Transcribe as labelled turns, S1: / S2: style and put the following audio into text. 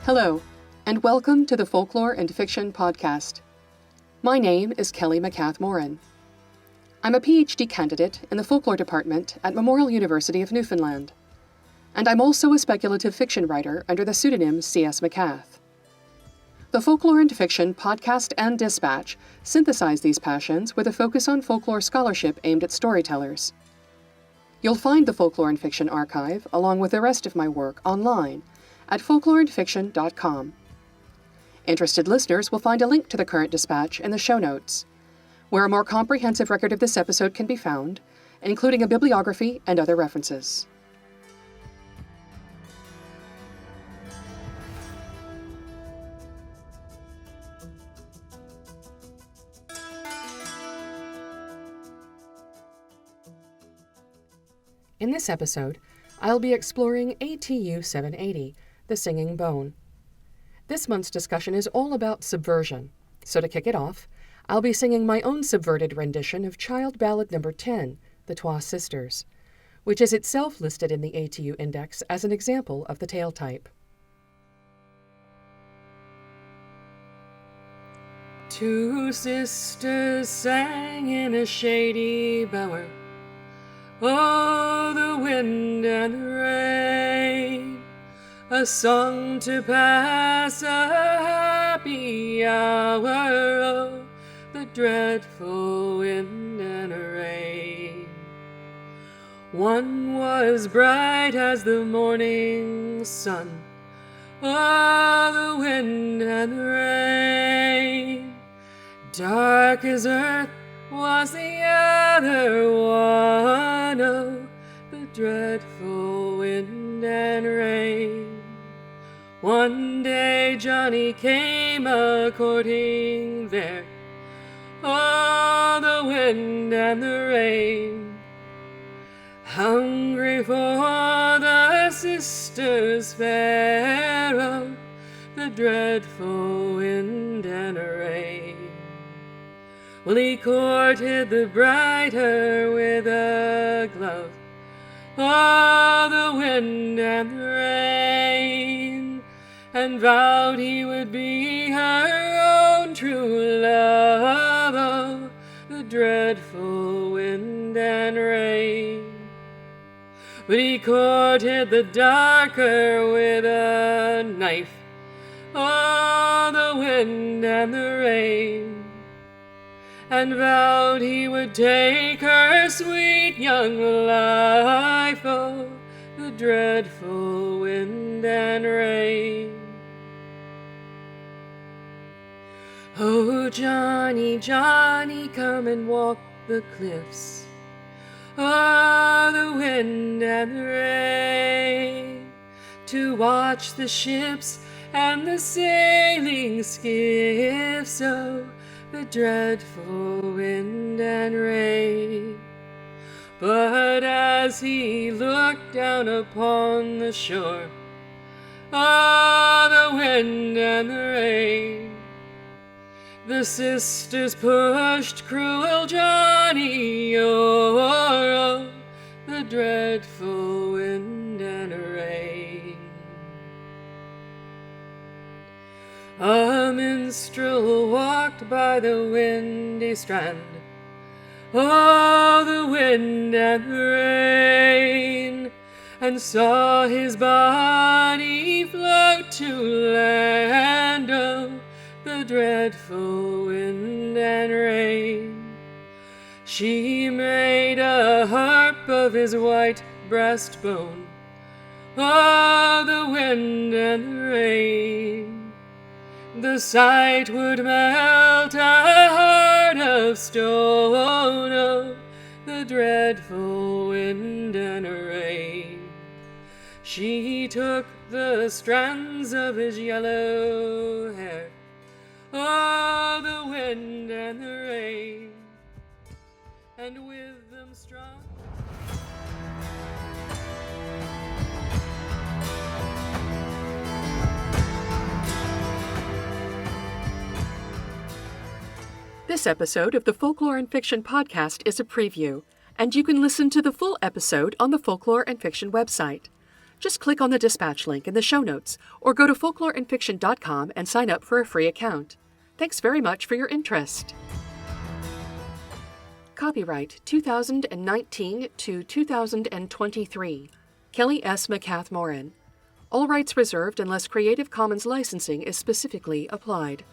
S1: Hello, and welcome to the Folklore and Fiction podcast. My name is Kelly MacCath-Moran. I'm a PhD candidate in the Folklore department at Memorial University of Newfoundland, and I'm also a speculative fiction writer under the pseudonym C.S. MacCath. The Folklore and Fiction podcast and dispatch synthesize these passions with a focus on folklore scholarship aimed at storytellers. You'll find the Folklore and Fiction archive, along with the rest of my work, online at folkloreandfiction.com. Interested listeners will find a link to the current dispatch in the show notes, where a more comprehensive record of this episode can be found, including a bibliography and other references. In this episode, I'll be exploring ATU 780, The Singing Bone. This month's discussion is all about subversion, so to kick it off, I'll be singing my own subverted rendition of Child Ballad No. 10, The Twa Sisters, which is itself listed in the ATU Index as an example of the tale type. Two sisters sang in a shady bower, oh, the wind and the rain, a song to pass a happy hour, oh, the dreadful wind and rain. One was bright as the morning sun, oh, the wind and the rain. Dark as earth was the other one, oh, the dreadful wind and rain. One day Johnny came a-courting there, oh, the wind and the rain. Hungry for the sisters fair, oh, the dreadful wind and rain. Well, he courted the brighter with a glove, oh, the wind and the rain, and vowed he would be her own true love, oh, the dreadful wind and rain. But he courted the darker with a knife, oh, the wind and the rain, and vowed he would take her sweet young life, oh, the dreadful wind and rain. Oh, Johnny, Johnny, come and walk the cliffs, oh, the wind and the rain, to watch the ships and the sailing skiffs, oh, the dreadful wind and rain. But as he looked down upon the shore, oh, the wind and the rain, the sisters pushed cruel Johnny o'er, oh, the dreadful wind and rain. A minstrel walked by the windy strand, oh, the wind and the rain, and saw his body float to land, oh, the dreadful wind and rain. She made a harp of his white breastbone, oh, the wind and the rain. The sight would melt a heart of stone, oh, the dreadful wind and rain. She took the strands of his yellow hair, oh, the wind and the rain, and with them strong. This episode of the Folklore and Fiction podcast is a preview, and you can listen to the full episode on the Folklore and Fiction website. Just click on the dispatch link in the show notes or go to folkloreandfiction.com and sign up for a free account. Thanks very much for your interest. Copyright 2019 to 2023. Kelly S. MacCath-Moran. All rights reserved unless Creative Commons licensing is specifically applied.